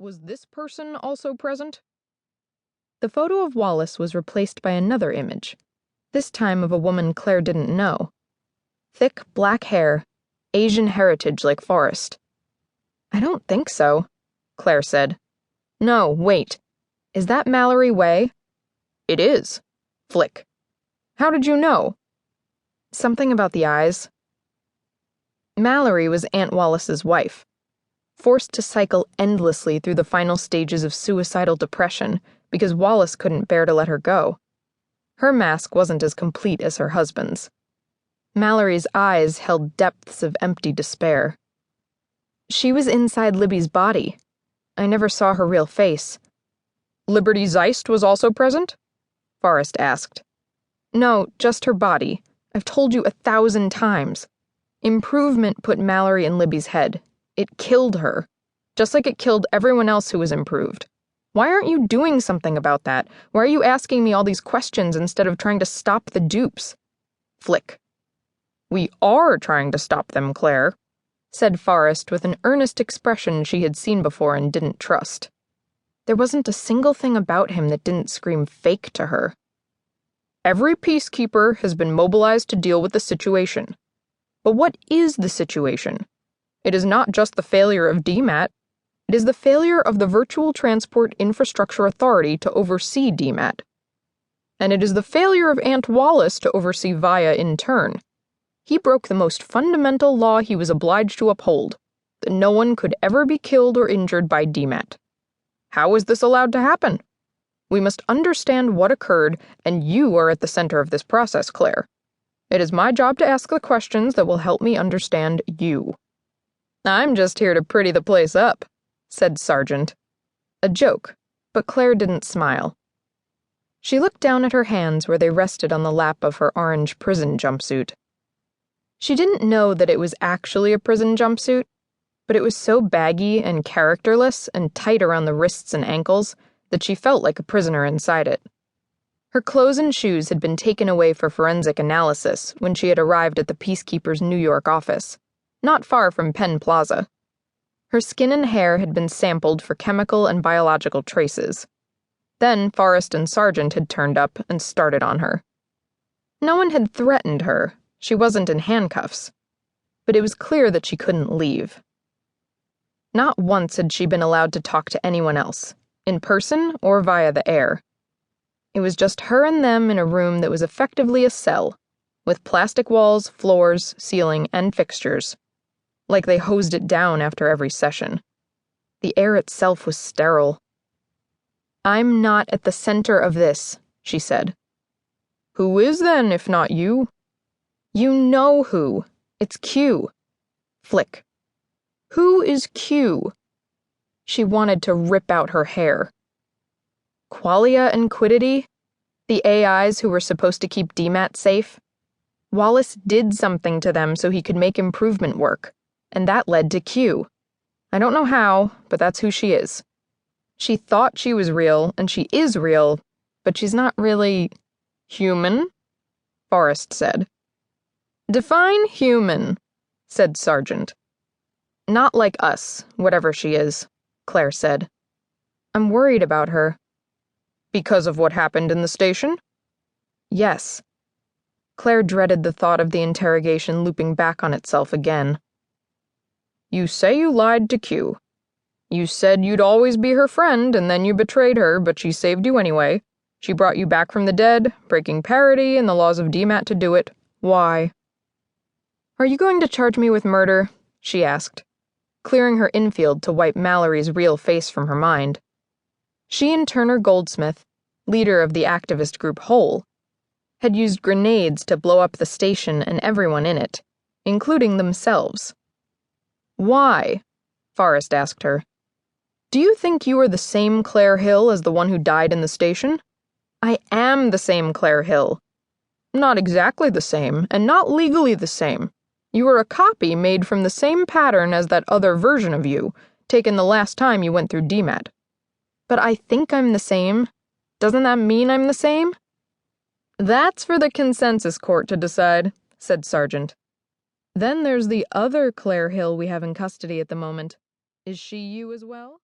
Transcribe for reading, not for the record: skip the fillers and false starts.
Was this person also present? The photo of Wallace was replaced by another image, this time of a woman Claire didn't know. Thick black hair, Asian heritage like Forrest. I don't think so, Claire said. No, wait. Is that Mallory Way? It is. Flick. How did you know? Something about the eyes. Mallory was Aunt Wallace's wife, forced to cycle endlessly through the final stages of suicidal depression because Wallace couldn't bear to let her go. Her mask wasn't as complete as her husband's. Mallory's eyes held depths of empty despair. She was inside Libby's body. I never saw her real face. Liberty Zeist was also present? Forrest asked. No, just her body. I've told you 1,000 times. Improvement put Mallory in Libby's head. It killed her, just like it killed everyone else who was improved. Why aren't you doing something about that? Why are you asking me all these questions instead of trying to stop the dupes? Flick. We are trying to stop them, Claire, said Forrest with an earnest expression she had seen before and didn't trust. There wasn't a single thing about him that didn't scream fake to her. Every peacekeeper has been mobilized to deal with the situation. But what is the situation? It is not just the failure of DMAT. It is the failure of the Virtual Transport Infrastructure Authority to oversee DMAT. And it is the failure of Aunt Wallace to oversee VIA in turn. He broke the most fundamental law he was obliged to uphold, that no one could ever be killed or injured by DMAT. How is this allowed to happen? We must understand what occurred, and you are at the center of this process, Claire. It is my job to ask the questions that will help me understand you. I'm just here to pretty the place up, said Sargent. A joke, but Claire didn't smile. She looked down at her hands where they rested on the lap of her orange prison jumpsuit. She didn't know that it was actually a prison jumpsuit, but it was so baggy and characterless and tight around the wrists and ankles that she felt like a prisoner inside it. Her clothes and shoes had been taken away for forensic analysis when she had arrived at the Peacekeeper's New York office, not far from Penn Plaza. Her skin and hair had been sampled for chemical and biological traces. Then Forrest and Sargent had turned up and started on her. No one had threatened her. She wasn't in handcuffs. But it was clear that she couldn't leave. Not once had she been allowed to talk to anyone else, in person or via the air. It was just her and them in a room that was effectively a cell, with plastic walls, floors, ceiling, and fixtures. Like they hosed it down after every session. The air itself was sterile. I'm not at the center of this, she said. Who is then, if not you? You know who. It's Qthe. Flick. Who is Qthe? She wanted to rip out her hair. Qualia and Qthe? The AIs who were supposed to keep DMAT safe? Wallace did something to them so he could make improvement work, and that led to Qthe. I don't know how, but that's who she is. She thought she was real, and she is real, but she's not really human, Forrest said. Define human, said Sargent. Not like us, whatever she is, Claire said. I'm worried about her. Because of what happened in the station? Yes. Claire dreaded the thought of the interrogation looping back on itself again. You say you lied to Qthe. You said you'd always be her friend, and then you betrayed her, but she saved you anyway. She brought you back from the dead, breaking parity and the laws of DMAT to do it. Why? Are you going to charge me with murder? She asked, clearing her infield to wipe Mallory's real face from her mind. She and Turner Goldsmith, leader of the activist group Whole, had used grenades to blow up the station and everyone in it, including themselves. Why? Forrest asked her. Do you think you are the same Claire Hill as the one who died in the station? I am the same Claire Hill. Not exactly the same, and not legally the same. You are a copy made from the same pattern as that other version of you, taken the last time you went through DMAT. But I think I'm the same. Doesn't that mean I'm the same? That's for the consensus court to decide, said Sargent. Then there's the other Claire Hill we have in custody at the moment. Is she you as well?